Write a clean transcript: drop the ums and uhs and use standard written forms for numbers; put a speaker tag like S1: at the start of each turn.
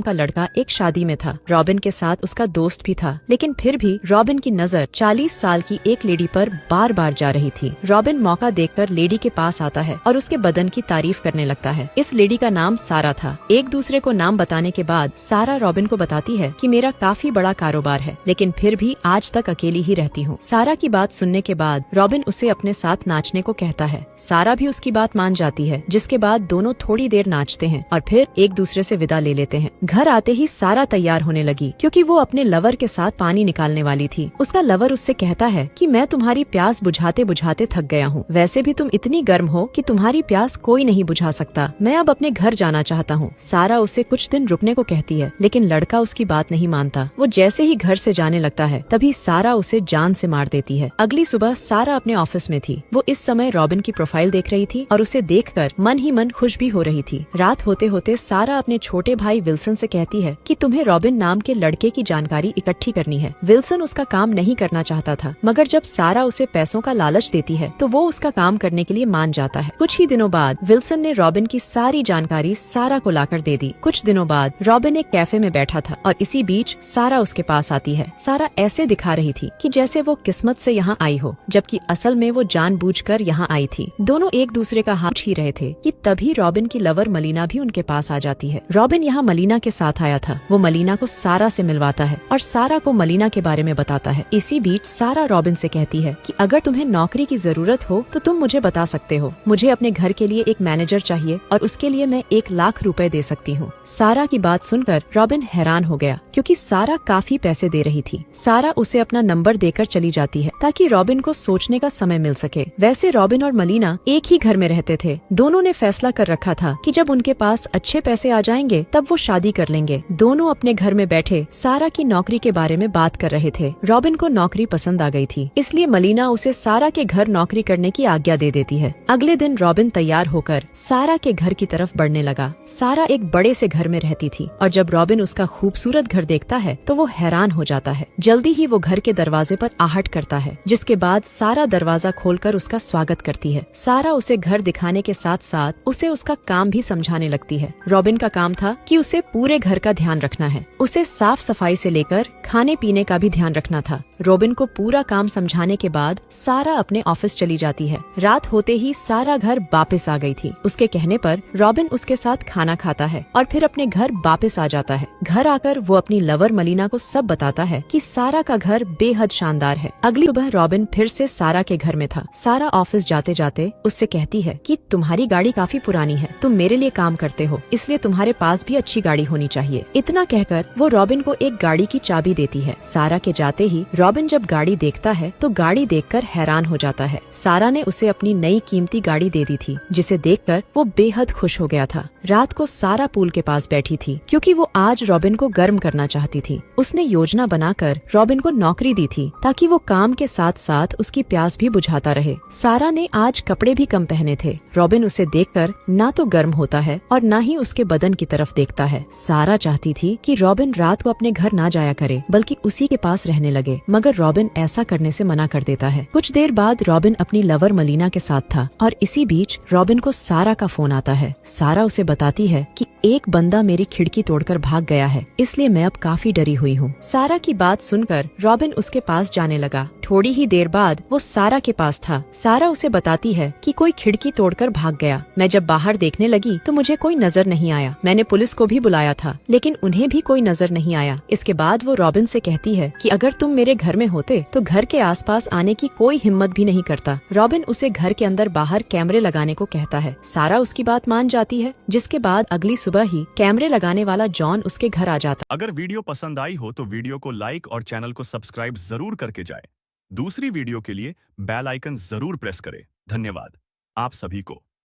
S1: का लड़का एक शादी में था। रॉबिन के साथ उसका दोस्त भी था, लेकिन फिर भी रॉबिन की नजर 40 साल की एक लेडी पर बार बार जा रही थी। रॉबिन मौका देखकर लेडी के पास आता है और उसके बदन की तारीफ करने लगता है। इस लेडी का नाम सारा था। एक दूसरे को नाम बताने के बाद सारा रॉबिन को बताती है कि मेरा काफी बड़ा कारोबार है, लेकिन फिर भी आज तक अकेली ही रहती हूँ। सारा की बात सुनने के बाद रॉबिन उसे अपने साथ नाचने को कहता है। सारा भी उसकी बात मान जाती है, जिसके बाद दोनों थोड़ी देर नाचते हैं और फिर एक दूसरे से विदा ले लेते हैं। घर आते ही सारा तैयार होने लगी, क्योंकि वो अपने लवर के साथ पानी निकालने वाली थी। उसका लवर उससे कहता है कि मैं तुम्हारी प्यास बुझाते बुझाते थक गया हूँ। वैसे भी तुम इतनी गर्म हो कि तुम्हारी प्यास कोई नहीं बुझा सकता। मैं अब अपने घर जाना चाहता हूँ। सारा उसे कुछ दिन रुकने को कहती है, लेकिन लड़का उसकी बात नहीं मानता। वो जैसे ही घर से जाने लगता है, तभी सारा उसे जान से मार देती है। अगली सुबह सारा अपने ऑफिस में थी। वो इस समय रॉबिन की प्रोफाइल देख रही थी और उसे देखकर मन ही मन खुश भी हो रही थी। रात होते होते सारा अपने छोटे भाई विल्सन से कहती है कि तुम्हें रॉबिन नाम के लड़के की जानकारी इकट्ठी करनी है। विल्सन उसका काम नहीं करना चाहता था, मगर जब सारा उसे पैसों का लालच देती है तो वो उसका काम करने के लिए मान जाता है। कुछ ही दिनों बाद विल्सन ने रॉबिन की सारी जानकारी सारा को लाकर दे दी। कुछ दिनों बाद रॉबिन एक कैफे में बैठा था और इसी बीच सारा उसके पास आती है। सारा ऐसे दिखा रही थी कि जैसे वो किस्मत से यहाँ आई हो, जबकि असल में वो जानबूझकर यहाँ आई थी। दोनों एक दूसरे का हाथ ही रहे थे कि तभी रॉबिन की लवर मलीना भी उनके पास आ जाती है। रॉबिन यहाँ मलीना के साथ आया था। वो मलीना को सारा से मिलवाता है और सारा को मलीना के बारे में बताता है। इसी बीच सारा रॉबिन से कहती है कि अगर तुम्हें नौकरी की जरूरत हो तो तुम मुझे बता सकते हो। मुझे अपने घर के लिए एक मैनेजर चाहिए और उसके लिए मैं 1 लाख रुपए दे सकती हूँ। सारा की बात सुनकर रॉबिन हैरान हो गया, क्योंकि सारा काफी पैसे दे रही थी। सारा उसे अपना नंबर देकर चली जाती है ताकि रॉबिन को सोचने का समय मिल सके। वैसे रॉबिन और मलीना एक ही घर में रहते थे। दोनों ने फैसला कर रखा था कि जब उनके पास अच्छे पैसे आ जाएंगे तब वो शादी कर लेंगे। दोनों अपने घर में बैठे सारा की नौकरी के बारे में बात कर रहे थे। रॉबिन को नौकरी पसंद आ गई थी, इसलिए मलीना उसे सारा के घर नौकरी करने की आज्ञा दे देती है। अगले दिन रॉबिन तैयार होकर सारा के घर की तरफ बढ़ने लगा। सारा एक बड़े से घर में रहती थी और जब रॉबिन उसका खूबसूरत घर देखता है तो वो हैरान हो जाता है। जल्दी ही वो घर के दरवाजे पर आहट करता है, जिसके बाद सारा दरवाजा खोलकर उसका स्वागत करती है। सारा उसे घर दिखाने के साथ साथ उसे उसका काम भी समझाने लगती है। रॉबिन का काम था कि उसे पूरे घर का ध्यान रखना है। उसे साफ सफाई से लेकर खाने पीने का भी ध्यान रखना था। रॉबिन को पूरा काम समझाने के बाद सारा अपने ऑफिस चली जाती है। रात होते ही सारा घर वापस आ गई थी। उसके कहने पर रॉबिन उसके साथ खाना खाता है और फिर अपने घर वापस आ जाता है। घर आकर वो अपनी लवर मलीना को सब बताता है कि सारा का घर बेहद शानदार है। अगली सुबह रॉबिन फिर से सारा के घर में था। सारा ऑफिस जाते जाते उससे कहती है कि तुम्हारी गाड़ी काफी पुरानी है, तुम मेरे लिए काम करते हो, इसलिए तुम्हारे पास भी अच्छी गाड़ी होनी चाहिए। इतना कहकर वो रॉबिन को एक गाड़ी की चाबी देती है। सारा के जाते ही रॉबिन जब गाड़ी देखता है तो गाड़ी देखकर हैरान हो जाता है। सारा ने उसे अपनी नई कीमती गाड़ी दे दी थी, जिसे देखकर वो बेहद खुश हो गया था। रात को सारा पूल के पास बैठी थी, क्योंकि वो आज रॉबिन को गर्म करना चाहती थी। उसने योजना बनाकर रॉबिन को नौकरी दी थी ताकि वो काम के साथ साथ उसकी प्यास भी बुझाता रहे। सारा ने आज कपड़े भी कम पहने थे। रॉबिन उसे देखकर ना तो गर्म होता है और ना ही उसके बदन की तरफ देखता है। सारा चाहती थी कि रॉबिन रात को अपने घर ना जाया करे, बल्कि उसी के पास रहने लगे, मगर रॉबिन ऐसा करने से मना कर देता है। कुछ देर बाद रॉबिन अपनी लवर मलीना के साथ था और इसी बीच रॉबिन को सारा का फोन आता है। सारा उसे बताती है कि एक बंदा मेरी खिड़की तोड़कर भाग गया है, इसलिए मैं अब काफी डरी हुई हूँ। सारा की बात सुनकर रॉबिन उसके पास जाने लगा। थोड़ी ही देर बाद वो सारा के पास था। सारा उसे बताती है कि कोई खिड़की तोड़कर भाग गया। मैं जब बाहर देखने लगी तो मुझे कोई नजर नहीं आया। मैंने पुलिस को भी बुलाया था, लेकिन उन्हें भी कोई नजर नहीं आया। इसके बाद वो रॉबिन से कहती है कि अगर तुम मेरे घर में होते तो घर के आसपास आने की कोई हिम्मत भी नहीं करता। रॉबिन उसे घर के अंदर बाहर कैमरे लगाने को कहता है। सारा उसकी बात मान जाती है, जिसके बाद अगली सुबह ही कैमरे लगाने वाला जॉन उसके घर आ जाता।
S2: अगर वीडियो पसंद आई हो तो वीडियो को लाइक और चैनल को सब्सक्राइब जरूर करके जाए। दूसरी वीडियो के लिए बेल आइकन जरूर प्रेस करें। धन्यवाद आप सभी को।